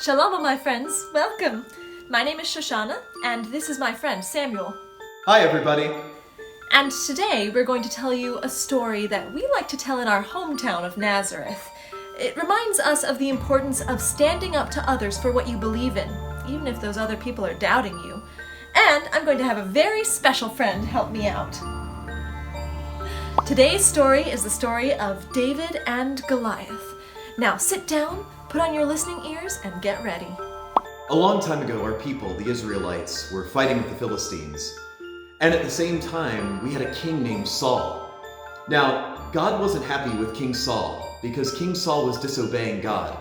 Shalom, my friends. Welcome. My name is Shoshana, and this is my friend Samuel. Hi, everybody. And today we're going to tell you a story that we like to tell in our hometown of Nazareth. It reminds us of the importance of standing up to others for what you believe in, even if those other people are doubting you. And I'm going to have a very special friend help me out. Today's story is the story of David and Goliath. Now sit down, put on your listening ears, and get ready. A long time ago, our people, the Israelites, were fighting with the Philistines. And at the same time, we had a king named Saul. Now, God wasn't happy with King Saul because King Saul was disobeying God.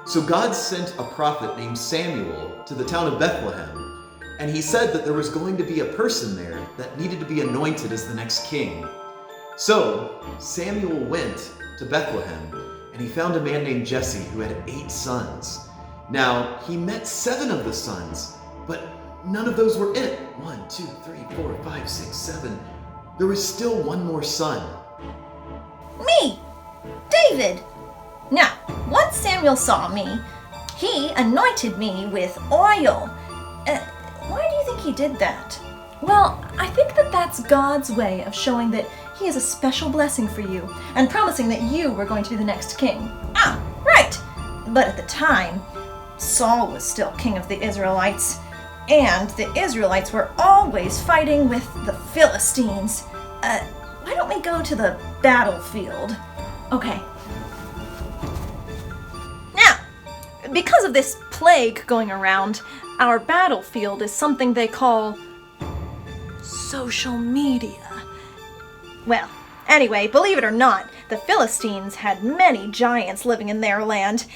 So God sent a prophet named Samuel to the town of Bethlehem, and he said that there was going to be a person there that needed to be anointed as the next king. So Samuel went to Bethlehem, and he found a man named Jesse who had 8 sons. Now, he met 7 of the sons, but none of those were it. 1, 2, 3, 4, 5, 6, 7. There was still one more son. Me! David! Now, once Samuel saw me, he anointed me with oil. Why do you think he did that? Well, I think that's God's way of showing that He has a special blessing for you and promising that you were going to be the next king. Ah, right! But at the time, Saul was still king of the Israelites, and the Israelites were always fighting with the Philistines. Why don't we go to the battlefield? Okay. Now, Because of this plague going around, our battlefield is something they call social media. well, anyway, believe it or not, the Philistines had many giants living in their land.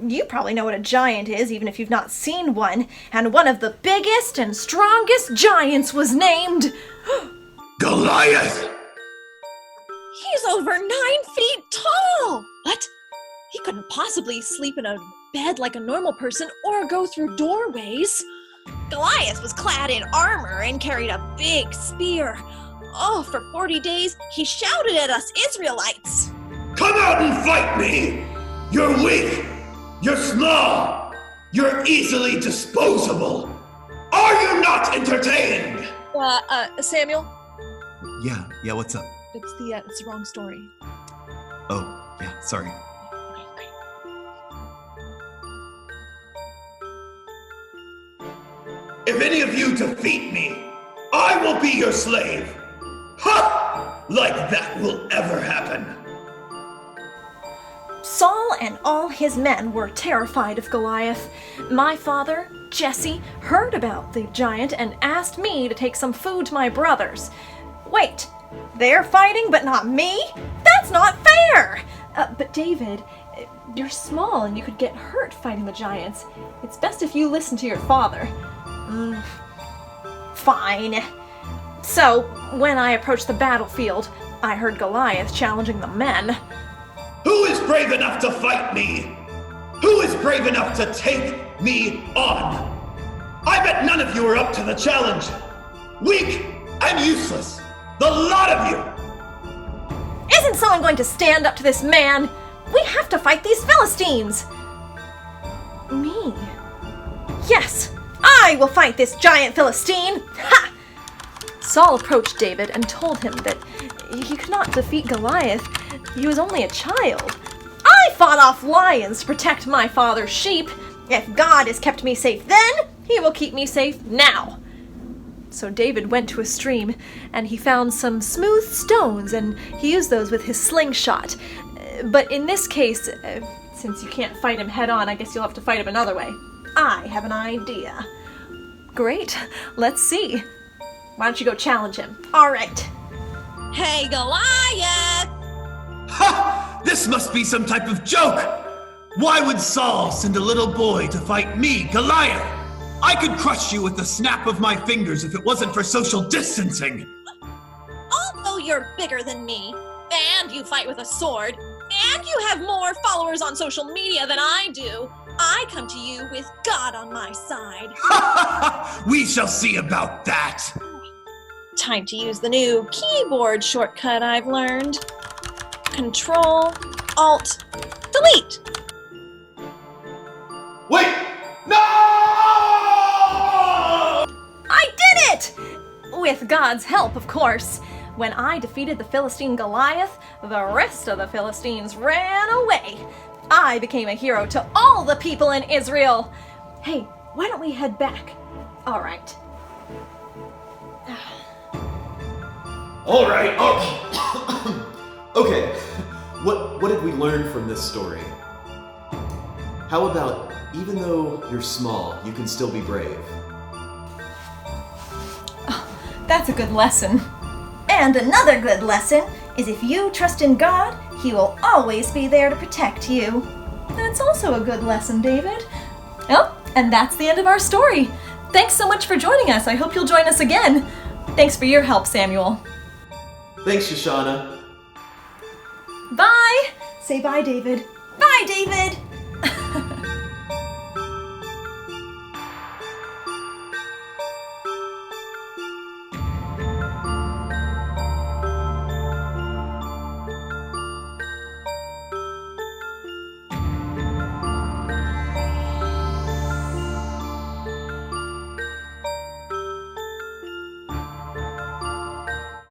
You probably know what a giant is, even if you've not seen one, and one of the biggest and strongest giants was named Goliath! He's over 9 feet tall! What? He couldn't possibly sleep in a bed like a normal person or go through doorways. Goliath was clad in armor and carried a big spear. Oh, for 40 days, he shouted at us Israelites. Come out and fight me! You're weak! You're small! You're easily disposable! Are you not entertained? Samuel? Yeah, what's up? It's the wrong story. Oh, yeah, sorry. If any of you defeat me, I will be your slave! Ha! Like that will ever happen! Saul and all his men were terrified of Goliath. My father, Jesse, heard about the giant and asked me to take some food to my brothers. Wait, they're fighting but not me? That's not fair! But David, you're small and you could get hurt fighting the giants. It's best if you listen to your father. Fine. So, when I approached the battlefield, I heard Goliath challenging the men. Who is brave enough to fight me? Who is brave enough to take me on? I bet none of you are up to the challenge. Weak and useless. The lot of you. Isn't someone going to stand up to this man? We have to fight these Philistines. Me? Yes, I will fight this giant Philistine. Ha! Saul approached David and told him that he could not defeat Goliath. He was only a child. I fought off lions to protect my father's sheep. If God has kept me safe then, he will keep me safe now. So David went to a stream, and he found some smooth stones, and he used those with his slingshot. But in this case, since you can't fight him head on, I guess you'll have to fight him another way. I have an idea. Great, let's see. Why don't you go challenge him? All right. Hey, Goliath! Ha! This must be some type of joke! Why would Saul send a little boy to fight me, Goliath? I could crush you with the snap of my fingers if it wasn't for social distancing! Although you're bigger than me, and you fight with a sword, and you have more followers on social media than I do, I come to you with God on my side. We shall see about that! Time to use the new keyboard shortcut I've learned. Control, Alt, Delete. Wait! With God's help, of course. When I defeated the Philistine Goliath, the rest of the Philistines ran away. I became a hero to all the people in Israel. Hey, why don't we head back? All right. All right. Okay. What did we learn from this story? How about, even though you're small, you can still be brave? That's a good lesson. And another good lesson is if you trust in God, He will always be there to protect you. That's also a good lesson, David. Oh, and that's the end of our story. Thanks so much for joining us. I hope you'll join us again. Thanks for your help, Samuel. Thanks, Shoshana. Bye! Say bye, David. Bye, David!